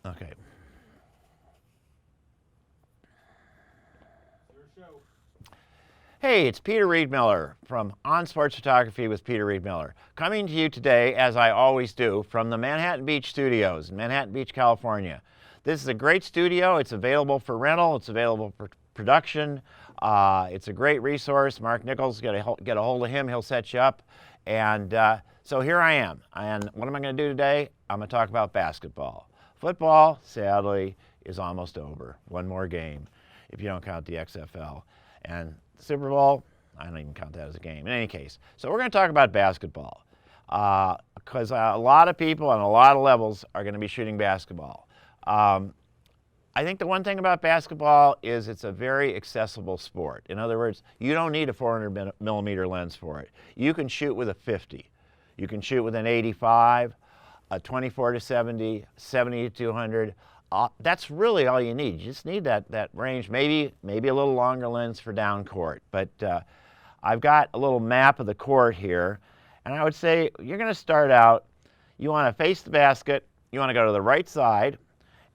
Okay. Hey, it's Peter Reed Miller from On Sports Photography with Peter Reed Miller, coming to you today, as I always do, from the Manhattan Beach Studios in Manhattan Beach, California. This is a great studio. It's available for rental. It's available for production. It's a great resource. Mark Nichols, get a hold of him. He'll set you up. And so here I am. And what am I going to do today? I'm going to talk about basketball. Football, sadly, is almost over. One more game, if you don't count the XFL. And Super Bowl, I don't even count that as a game. In any case, so we're going to talk about basketball because a lot of people on a lot of levels are going to be shooting basketball. I think the one thing about basketball is it's a very accessible sport. In other words, you don't need a 400 millimeter lens for it. You can shoot with a 50. You can shoot with an 85, a 24-70, 70-200. That's really all you need. You just need that range, maybe a little longer lens for down court. But I've got a little map of the court here, and I would say you're going to start out, you want to face the basket, you want to go to the right side,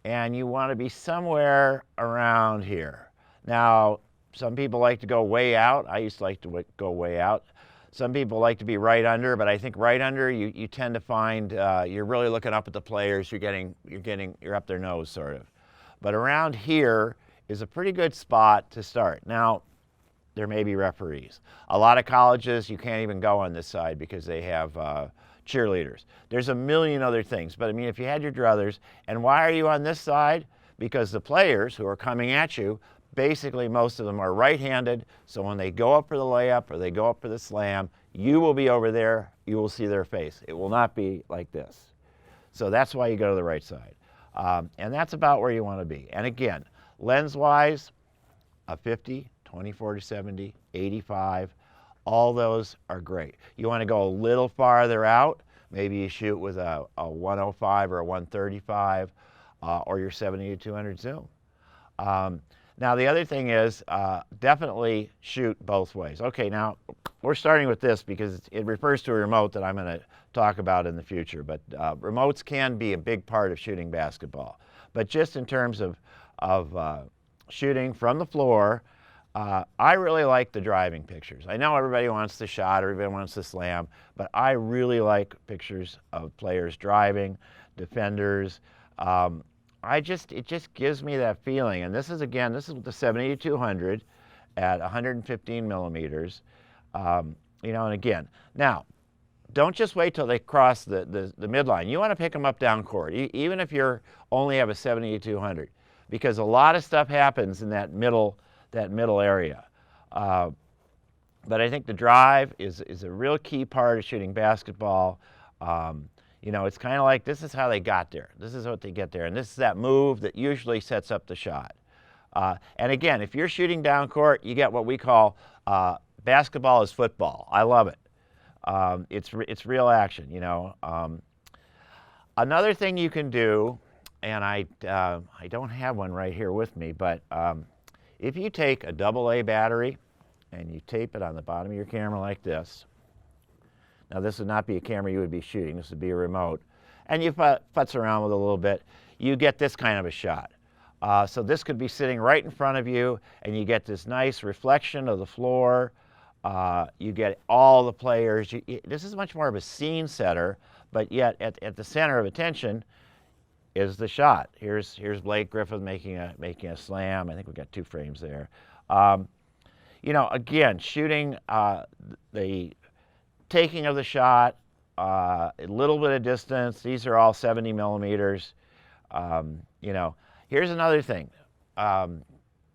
and you want to be somewhere around here. Now, some people like to go way out. I used to like to go way out. Some people like to be right under, but I think right under you tend to find you're really looking up at the players. You're up their nose sort of. But around here is a pretty good spot to start. Now, there may be referees. A lot of colleges you can't even go on this side because they have cheerleaders. There's a million other things, but I mean, if you had your druthers, and why are you on this side? Because the players who are coming at you, basically most of them are right-handed, so when they go up for the layup or they go up for the slam, you will be over there, you will see their face. It will not be like this. So that's why you go to the right side. And that's about where you want to be. And again, lens-wise, a 50, 24-70, 85, all those are great. You want to go a little farther out, maybe you shoot with a 105 or a 135 or your 70-200 zoom. Now the other thing is definitely shoot both ways. Okay, now we're starting with this because it refers to a remote that I'm going to talk about in the future, but remotes can be a big part of shooting basketball. But just in terms of shooting from the floor, I really like the driving pictures. I know everybody wants the shot, everybody wants the slam, but I really like pictures of players driving, defenders. It just gives me that feeling. And this is with the 70-200 at 115 millimeters. And again, now, don't just wait till they cross the midline. You want to pick them up down court, even if you only have a 70-200, because a lot of stuff happens in that middle area. But I think the drive is a real key part of shooting basketball. It's kind of like this is how they got there. This is what they get there. And this is that move that usually sets up the shot. And again, if you're shooting down court, you get what we call basketball is football. I love it. It's real action, Another thing you can do, and I don't have one right here with me, but if you take a AA battery and you tape it on the bottom of your camera like this. Now this would not be a camera you would be shooting, this would be a remote. And you futz around with it a little bit, you get this kind of a shot. So this could be sitting right in front of you and you get this nice reflection of the floor. You get all the players. This is much more of a scene setter, but yet at the center of attention is the shot. Here's Blake Griffin making a slam. I think we've got 2 frames there. Again, shooting the taking of the shot, a little bit of distance. These are all 70 millimeters. Here's another thing,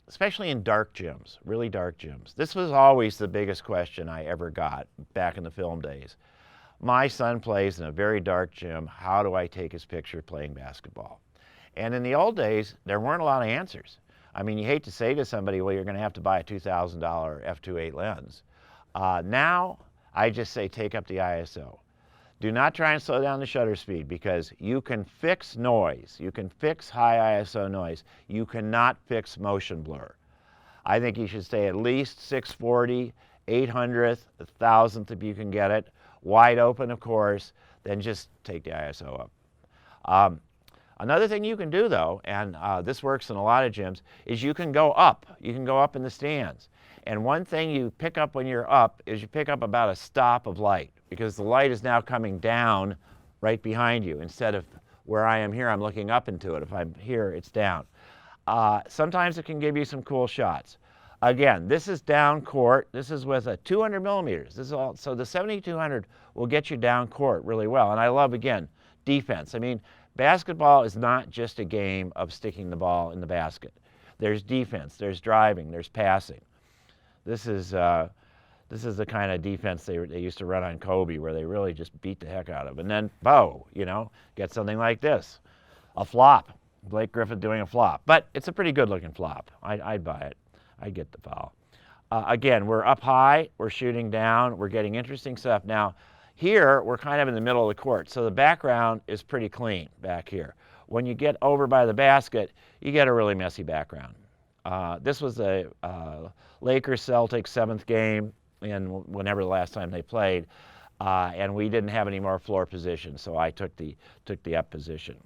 especially in dark gyms, really dark gyms. This was always the biggest question I ever got back in the film days. My son plays in a very dark gym. How do I take his picture playing basketball? And in the old days, there weren't a lot of answers. I mean, you hate to say to somebody, well, you're going to have to buy a $2,000 f2.8 lens. Now, I just say take up the ISO. Do not try and slow down the shutter speed because you can fix noise. You can fix high ISO noise. You cannot fix motion blur. I think you should stay at least 640, 800th, 1,000th if you can get it. Wide open, of course, then just take the ISO up. Another thing you can do though, and this works in a lot of gyms, is you can go up. You can go up in the stands. And one thing you pick up when you're up is you pick up about a stop of light, because the light is now coming down right behind you. Instead of where I am here, I'm looking up into it. If I'm here, it's down. Sometimes it can give you some cool shots. Again, this is down court. This is with a 200 millimeters. This is all, so the 7200 will get you down court really well. And I love, again, defense. I mean, basketball is not just a game of sticking the ball in the basket. There's defense, there's driving, there's passing. This is the kind of defense they used to run on Kobe, where they really just beat the heck out of. And then, bow, you know, get something like this, a flop. Blake Griffin doing a flop. But it's a pretty good-looking flop. I'd buy it. I'd get the foul. Again, we're up high, we're shooting down, we're getting interesting stuff. Now, here, we're kind of in the middle of the court, so the background is pretty clean back here. When you get over by the basket, you get a really messy background. This was a Lakers-Celtics 7th game, and whenever the last time they played, and we didn't have any more floor position, so I took the up position.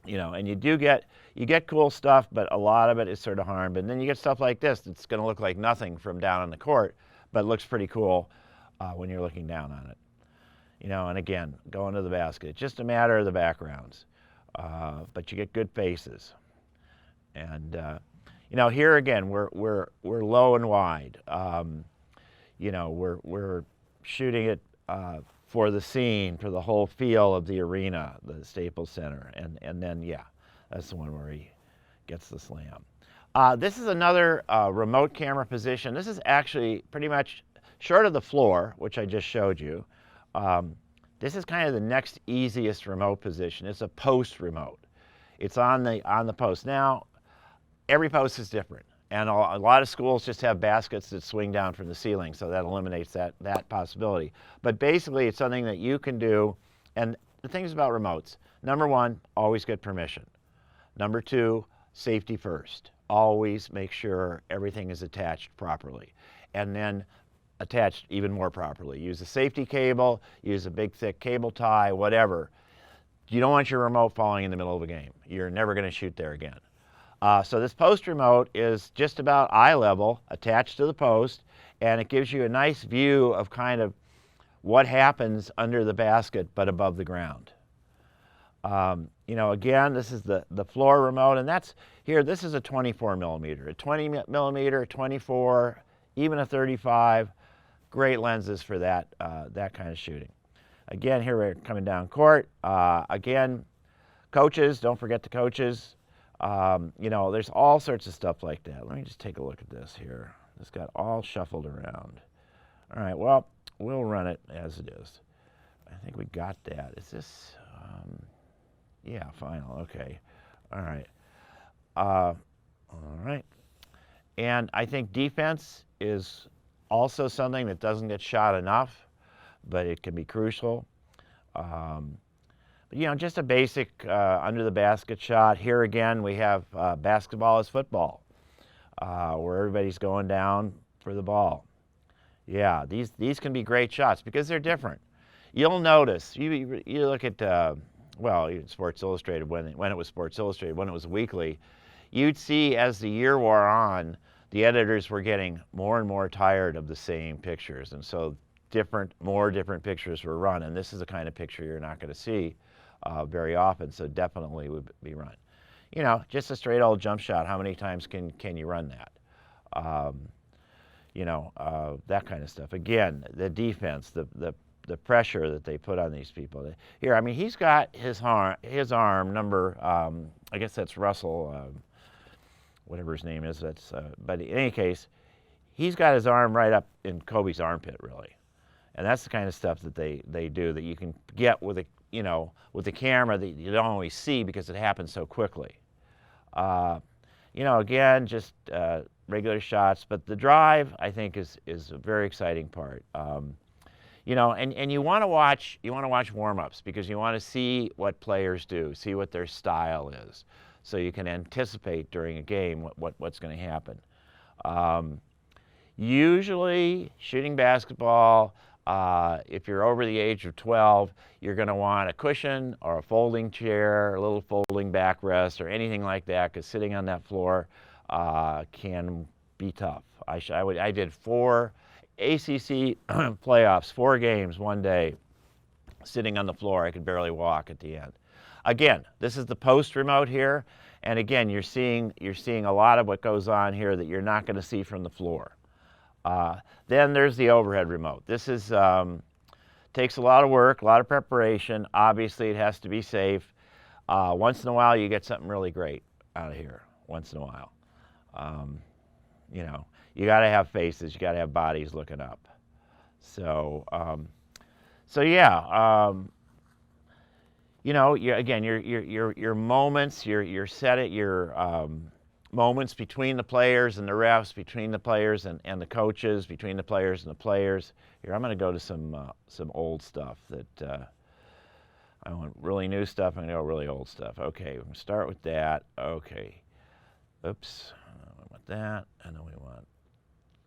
You know, and you get cool stuff, but a lot of it is sort of harmed. And then you get stuff like this that's going to look like nothing from down on the court, but looks pretty cool when you're looking down on it. You know, and again, going to the basket. It's just a matter of the backgrounds, but you get good faces. And you know, here again, we're low and wide. You know, we're shooting it for the scene, for the whole feel of the arena, the Staples Center, and then, yeah, that's the one where he gets the slam. This is another remote camera position. This is actually pretty much short of the floor, which I just showed you. This is kind of the next easiest remote position. It's a post remote. It's on the post. Now, every post is different. And a lot of schools just have baskets that swing down from the ceiling, so that eliminates that possibility. But basically, it's something that you can do. And the things about remotes, number one, always get permission. Number two, safety first. Always make sure everything is attached properly. And then attached even more properly. Use a safety cable, use a big thick cable tie, whatever. You don't want your remote falling in the middle of a game. You're never going to shoot there again. So this post remote is just about eye level, attached to the post, and it gives you a nice view of kind of what happens under the basket but above the ground. You know, again, this is the floor remote, and that's here. This is a 24 millimeter, a 20 millimeter, 24, even a 35. Great lenses for that kind of shooting. Again, here we're coming down court. Again, coaches, don't forget the coaches. You know, there's all sorts of stuff like that. Let me just take a look at this here. This got all shuffled around. All right, well, we'll run it as it is. I think we got that. Is this, yeah, final, okay. All right. All right. And I think defense is also something that doesn't get shot enough, but it can be crucial. You know, just a basic under the basket shot. Here again, we have basketball as football, where everybody's going down for the ball. Yeah, these can be great shots because they're different. You'll notice, you look at, well, Sports Illustrated, when it was Sports Illustrated, when it was weekly, you'd see as the year wore on, the editors were getting more and more tired of the same pictures. And so more different pictures were run. And this is the kind of picture you're not going to see very often, so definitely would be run. You know, just a straight old jump shot, how many times can you run that? You know, that kind of stuff. Again, the defense, the pressure that they put on these people. Here, I mean, he's got his arm number, I guess that's Russell, whatever his name is. But in any case, he's got his arm right up in Kobe's armpit, really. And that's the kind of stuff that they do that you can get with a, you know, with the camera that you don't always see because it happens so quickly. You know, again, just regular shots, but the drive I think is a very exciting part. You know, and you want to watch warm-ups because you want to see what players do, see what their style is, so you can anticipate during a game what's going to happen. Usually, shooting basketball, If you're over the age of 12, you're going to want a cushion or a folding chair, a little folding backrest, or anything like that, because sitting on that floor can be tough. I did 4 ACC playoffs, 4 games one day, sitting on the floor. I could barely walk at the end. Again, this is the post remote here, and again, you're seeing a lot of what goes on here that you're not going to see from the floor. Then there's the overhead remote. This is takes a lot of work, a lot of preparation. Obviously, it has to be safe. Once in a while, you get something really great out of here. Once in a while, you know, you got to have faces, you got to have bodies looking up. So, so yeah, you know, again, your moments, your moments between the players and the refs, between the players and the coaches, between the players and the players. Here, I'm going to go to some old stuff that I want really new stuff. I'm going to go really old stuff. Okay, we're going to start with that. Okay, oops, we want that, and then we want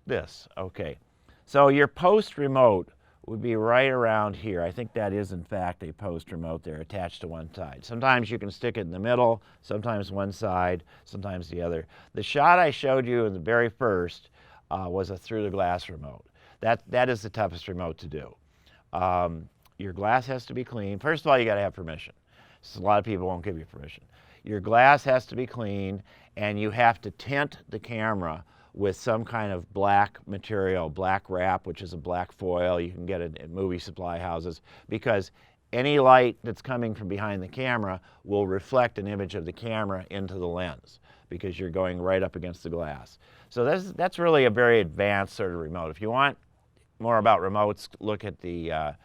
this. Okay, so your post remote would be right around here. I think that is in fact a post remote there attached to one side. Sometimes you can stick it in the middle, sometimes one side, sometimes the other. The shot I showed you in the very first was a through the glass remote. That is the toughest remote to do. Your glass has to be clean. First of all, you got to have permission. So a lot of people won't give you permission. Your glass has to be clean, and you have to tint the camera with some kind of black material, black wrap, which is a black foil. You can get it at movie supply houses, because any light that's coming from behind the camera will reflect an image of the camera into the lens, because you're going right up against the glass. So that's really a very advanced sort of remote. If you want more about remotes, look at the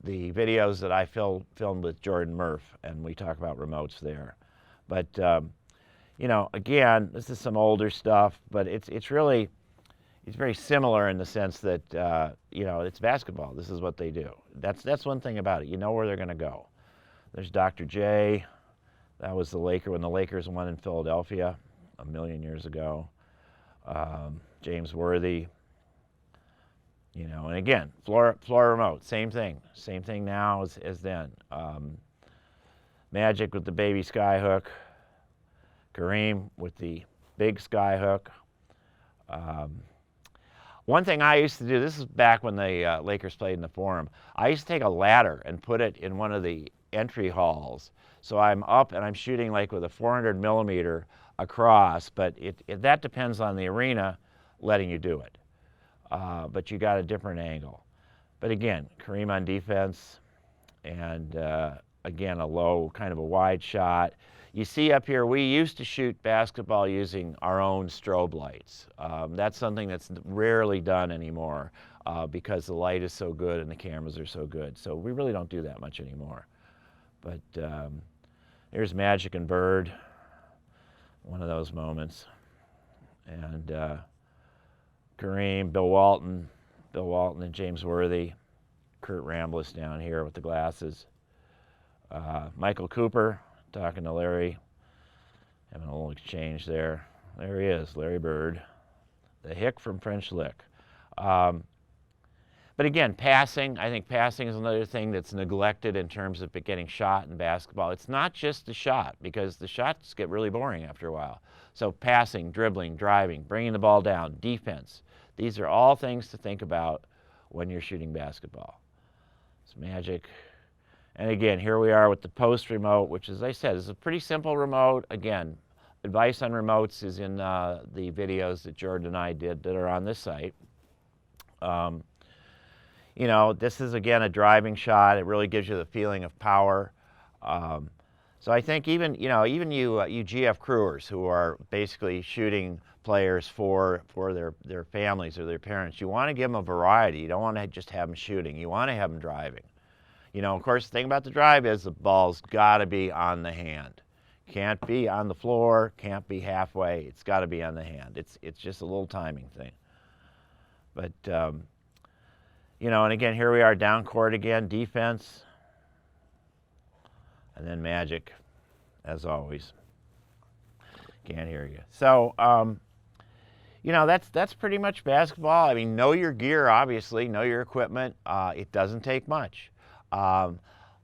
videos that I filmed with Jordan Murph, and we talk about remotes there. But you know, again, this is some older stuff, but it's very similar in the sense that you know, it's basketball. This is what they do. That's one thing about it. You know where they're going to go. There's Dr. J. That was the Laker when the Lakers won in Philadelphia a million years ago. James Worthy. You know, and again, floor remote, same thing now as then. Magic with the baby skyhook. Kareem with the big skyhook. One thing I used to do, this is back when the Lakers played in the Forum, I used to take a ladder and put it in one of the entry halls. So I'm up and I'm shooting like with a 400 millimeter across, but that depends on the arena letting you do it. But you got a different angle. But again, Kareem on defense, and again, a low, kind of a wide shot. You see up here, we used to shoot basketball using our own strobe lights. That's something that's rarely done anymore because the light is so good and the cameras are so good. So we really don't do that much anymore. But here's Magic and Bird, one of those moments. And Kareem, Bill Walton and James Worthy. Kurt Ramblis down here with the glasses. Michael Cooper talking to Larry, having a little exchange there. There he is, Larry Bird, the hick from French Lick. But again, passing, I think passing is another thing that's neglected in terms of getting shot in basketball. It's not just the shot, because the shots get really boring after a while. So passing, dribbling, driving, bringing the ball down, defense. These are all things to think about when you're shooting basketball. It's Magic. And again, here we are with the post remote, which, as I said, is a pretty simple remote. Again, advice on remotes is in the videos that Jordan and I did that are on this site. You know, this is, again, a driving shot. It really gives you the feeling of power. So I think even you GF crewers who are basically shooting players for their families or their parents, you want to give them a variety. You don't want to just have them shooting. You want to have them driving. You know, of course, the thing about the drive is the ball's got to be on the hand. Can't be on the floor, can't be halfway. It's got to be on the hand. It's just a little timing thing. But, you know, and again, here we are down court again, defense. And then Magic, as always. Can't hear you. So, You know, that's pretty much basketball. I mean, know your gear, obviously, know your equipment. It doesn't take much. Um,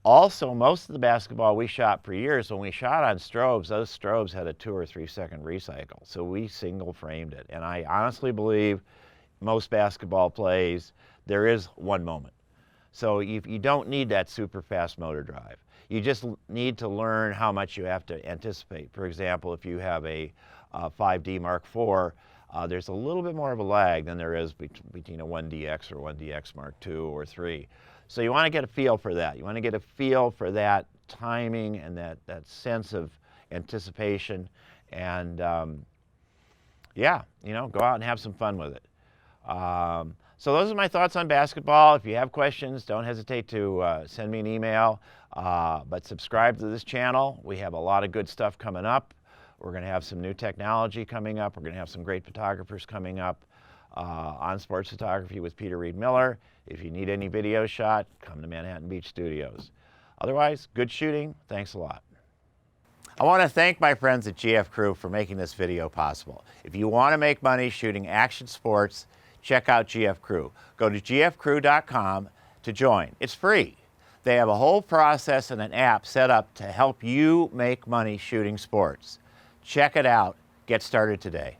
Also, most of the basketball we shot for years, when we shot on strobes, those strobes had a 2 or 3 second recycle. So we single framed it. And I honestly believe most basketball plays, there is one moment. So you don't need that super fast motor drive. You just need to learn how much you have to anticipate. For example, if you have a 5D Mark IV, there's a little bit more of a lag than there is between a 1DX or 1DX Mark II or III. So you want to get a feel for that. You want to get a feel for that timing and that sense of anticipation. And yeah, you know, go out and have some fun with it. So those are my thoughts on basketball. If you have questions, don't hesitate to send me an email. But subscribe to this channel. We have a lot of good stuff coming up. We're going to have some new technology coming up. We're going to have some great photographers coming up on sports photography with Peter Reed Miller. If you need any video shot, come to Manhattan Beach Studios. Otherwise, good shooting. Thanks a lot. I want to thank my friends at GF Crew for making this video possible. If you want to make money shooting action sports, check out GF Crew. Go to gfcrew.com to join. It's free. They have a whole process and an app set up to help you make money shooting sports. Check it out. Get started today.